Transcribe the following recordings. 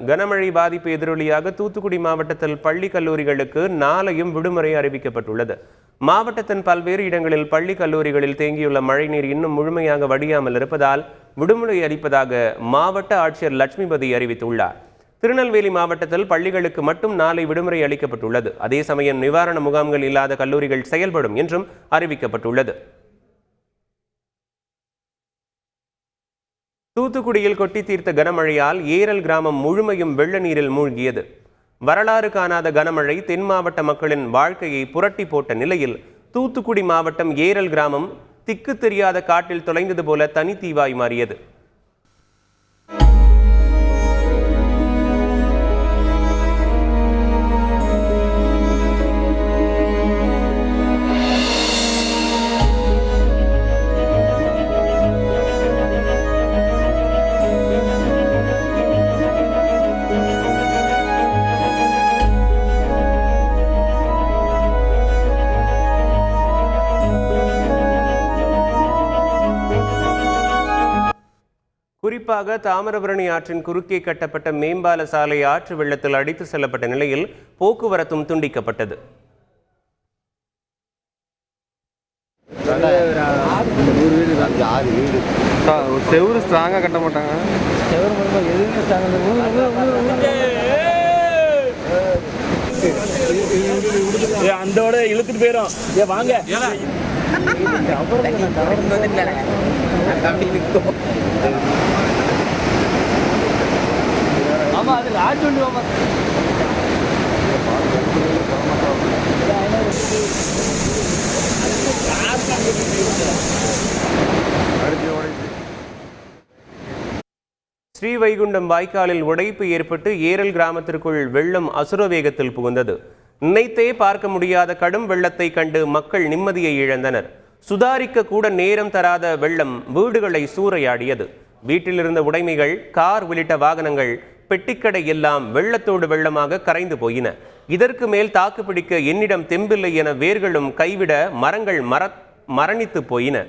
கனமழை பாதிப்பு எதிரொலியாக தூத்துக்குடி மாவட்டத்தில் பள்ளி கல்லூரிகளுக்கு நாளையும் விடுமுறை அறிவிக்கப்பட்டுள்ளது. மாவட்டத்தின் பல்வேறு இடங்களில் பள்ளி கல்லூரிகளில் தேங்கியுள்ள மழைநீர் இன்னும் முழுமையாக வடியாமல் இருப்பதால் விடுமுறை அளிப்பதாக மாவட்ட ஆட்சியர் லட்சுமிபதி அறிவித்துள்ளார். திருநெல்வேலி மாவட்டத்தில் பள்ளிகளுக்கு மட்டும் நாளை விடுமுறை அளிக்கப்பட்டுள்ளது. அதே சமயம் நிவாரண முகாம்கள் இல்லாத கல்லூரிகள் செயல்படும் என்றும் அறிவிக்கப்பட்டுள்ளது. தூத்துக்குடியில் கொட்டி தீர்த்த கனமழையால் ஏரல் கிராமம் முழுமையும் வெள்ள நீரில் மூழ்கியது. வரலாறு காணாத கனமழை தென் மாவட்ட மக்களின் வாழ்க்கையை புரட்டி போட்ட நிலையில் தூத்துக்குடி மாவட்டம் ஏரல் கிராமம் திக்கு தெரியாத காட்டில் தொலைந்தது போல தனித்தீவாய் மாறியது. குறிப்பாக தாமிரபரணி ஆற்றின் குறுக்கே கட்டப்பட்ட மேம்பால சாலை ஆற்று வெள்ளத்தில் அடித்து செல்லப்பட்ட நிலையில் போக்குவரத்தும் துண்டிக்கப்பட்டது. செவரு ஸ்ட்ராங்கா கட்ட மாட்டாங்க. அந்தோட இழுத்துட்டு போயிடும். வாங்க ஆமா அது லாட்ஜ் உண்டு. ஸ்ரீவைகுண்டம் வாய்க்காலில் உடைப்பு ஏற்பட்டு ஏரல் கிராமத்திற்குள் வெள்ளம் அசுர வேகத்தில் புகுந்தது. நினைத்தே பார்க்க முடியாத கடும் வெள்ளத்தை கண்டு மக்கள் நிம்மதியை இழந்தனர். சுதாரிக்க கூட நேரம் தராத வெள்ளம் வீடுகளை சூறையாடியது. வீட்டில் இருந்த உடைமைகள், கார் உள்ளிட்ட வாகனங்கள், பெட்டிக்கடை எல்லாம் வெள்ளத்தோடு வெள்ளமாக கரைந்து போயின. இதற்கு மேல் தாக்குப்பிடிக்க என்னிடம் தெம்பில்லை என வேர்களும் கைவிட மரங்கள் மரணித்து போயின.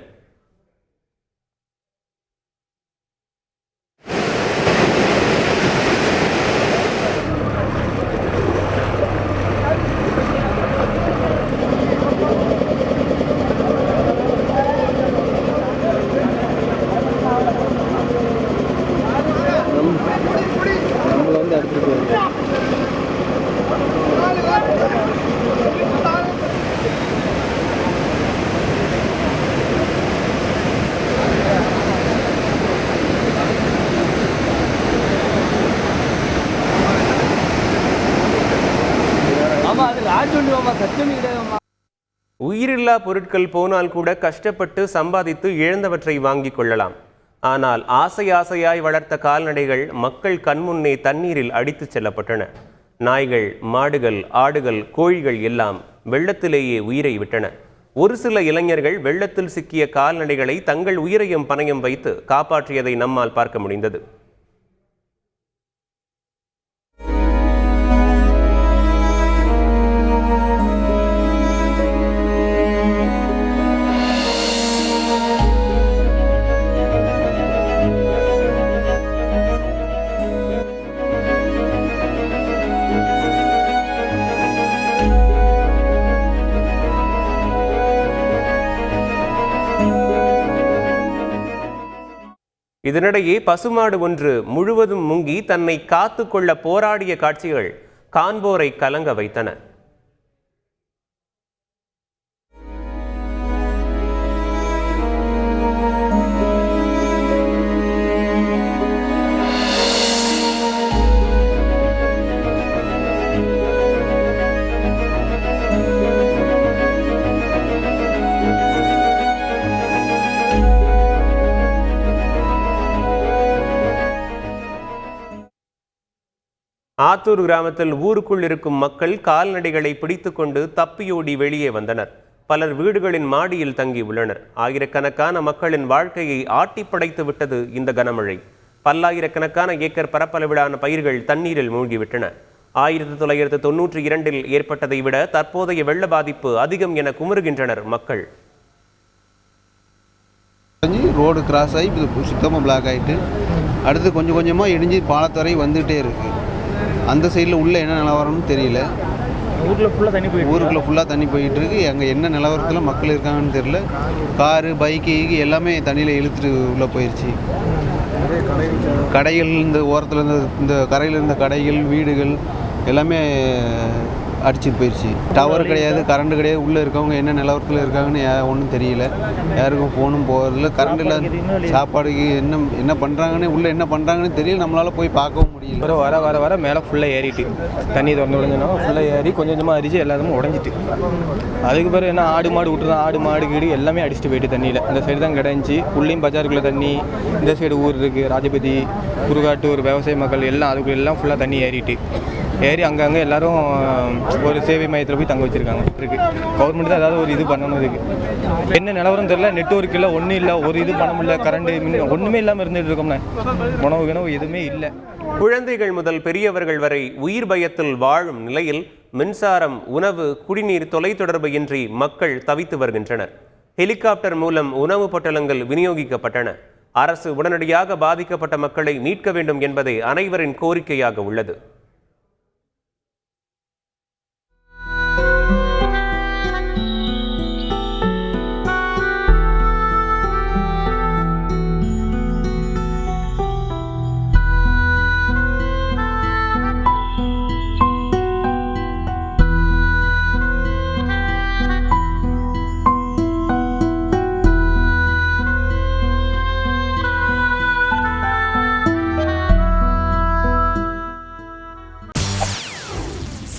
உயிரில்லா பொருட்கள் போனால் கூட கஷ்டப்பட்டு சம்பாதித்து இழந்தவற்றை வாங்கிக் கொள்ளலாம். ஆனால் ஆசை ஆசையாய் வளர்த்த கால்நடைகள் மக்கள் கண்முன்னே தண்ணீரில் அடித்து செல்லப்பட்டன. நாய்கள், மாடுகள், ஆடுகள், கோழிகள் எல்லாம் வெள்ளத்திலேயே உயிரை விட்டன. ஒரு சில இளைஞர்கள் வெள்ளத்தில் சிக்கிய கால்நடைகளை தங்கள் உயிரையும் பணயம் வைத்து காப்பாற்றியதை நம்மால் பார்க்க முடிந்தது. இதனிடையே பசுமாடு ஒன்று முழுவதும் முங்கி தன்னை காத்து கொள்ள போராடிய காட்சிகள் காண்போரை கலங்க வைத்தன. ஆத்தூர் கிராமத்தில் ஊருக்குள் இருக்கும் மக்கள் கால்நடைகளை பிடித்து கொண்டு தப்பியோடி வெளியே வந்தனர். பலர் வீடுகளின் மாடியில் தங்கி உள்ளனர். ஆயிரக்கணக்கான மக்களின் வாழ்க்கையை ஆட்டி படைத்து விட்டது இந்த கனமழை. பல்லாயிரக்கணக்கான ஏக்கர் பரப்பளவிலான பயிர்கள் தண்ணீரில் மூழ்கிவிட்டன. 1992 ஏற்பட்டதை விட தற்போதைய வெள்ள பாதிப்பு அதிகம் என குமுறுகின்றனர் மக்கள். ரோடு கிராஸ் ஆகி சுத்தமாக பிளாக் ஆகிட்டு அடுத்து கொஞ்சம் கொஞ்சமாக இடிஞ்சு பாலத்துறை வந்துகிட்டே இருக்குது. அந்த சைடில் உள்ள என்ன நிலவரம்னு தெரியல. ஊரில் ஃபுல்லாக தண்ணி போயிட்டு ஊருக்குள்ளே ஃபுல்லாக தண்ணி போயிட்டு இருக்கு. அங்கே என்ன நிலவரத்தில் மக்கள் இருக்காங்கன்னு தெரியல. காரு பைக்கு எல்லாமே தண்ணியில் இழுத்துட்டு உள்ளே போயிடுச்சு. கடைகள் இந்த ஓரத்தில் இந்த கரையில் இருந்த கடைகள் வீடுகள் எல்லாமே அடிச்சுட்டு போயிடுச்சு. டவர் கிடையாது, கரண்ட் கிடையாது. உள்ளே இருக்கவங்க என்ன நிலவரத்தில் இருக்காங்கன்னு ஒன்றும் தெரியல. யாருக்கும் ஃபோனும் போகிறதில்ல. கரண்ட் இல்லாத சாப்பாடுக்கு என்ன பண்ணுறாங்கன்னு உள்ளே என்ன பண்ணுறாங்கன்னு தெரியல. நம்மளால் போய் பார்க்கவும் முடியல. வர மேலே ஃபுல்லாக ஏறிட்டு தண்ணி திறந்து விடுஞ்சோன்னா ஃபுல்லாக ஏறி கொஞ்சம் கொஞ்சமாக அடிச்சு எல்லாருமே உடஞ்சிட்டு. அதுக்கு பிறகு என்ன ஆடு மாடு விட்டுருந்தோம். ஆடு மாடு கீடு எல்லாமே அடிச்சுட்டு போயிட்டு தண்ணியில். இந்த சைடு தான் கிடஞ்சி உள்ளேயும் பஜாருக்குள்ளே தண்ணி. இந்த சைடு ஊர் இருக்குது, ராஜபதி, குருகாட்டூர், விவசாய மக்கள் எல்லாம் அதுக்குள்ள எல்லாம் ஃபுல்லாக தண்ணி ஏறி அங்கங்கே எல்லோரும் ஒரு சேவை மையத்தில் போய் தங்க வச்சுருக்காங்க. இருக்குது கவர்மெண்ட் தான் ஏதாவது ஒரு இது பண்ணணும். இருக்குது என்ன நிலவரம் தெரியல. நெட்வொர்க் இல்லை, ஒன்றும் இல்லை, ஒரு இது பண்ண முடியல. கரண்ட்டு ஒன்றுமே இல்லாமல் இருந்துகிட்டு இருக்கோம்ண்ணே. உணவு எதுவுமே இல்லை. குழந்தைகள் முதல் பெரியவர்கள் வரை உயிர் பயத்தில் வாழும் நிலையில் மின்சாரம், உணவு, குடிநீர், தொலைத்தொடர்பு இன்றி மக்கள் தவித்து வருகின்றனர். ஹெலிகாப்டர் மூலம் உணவு பொட்டலங்கள் விநியோகிக்கப்பட்டன. அரசு உடனடியாக பாதிக்கப்பட்ட மக்களை மீட்க வேண்டும் என்பதே அனைவரின் கோரிக்கையாக உள்ளது.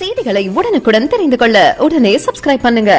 செய்திகளை உடனுக்குடன் தெரிந்து கொள்ள உடனே சப்ஸ்கிரைப் பண்ணுங்க.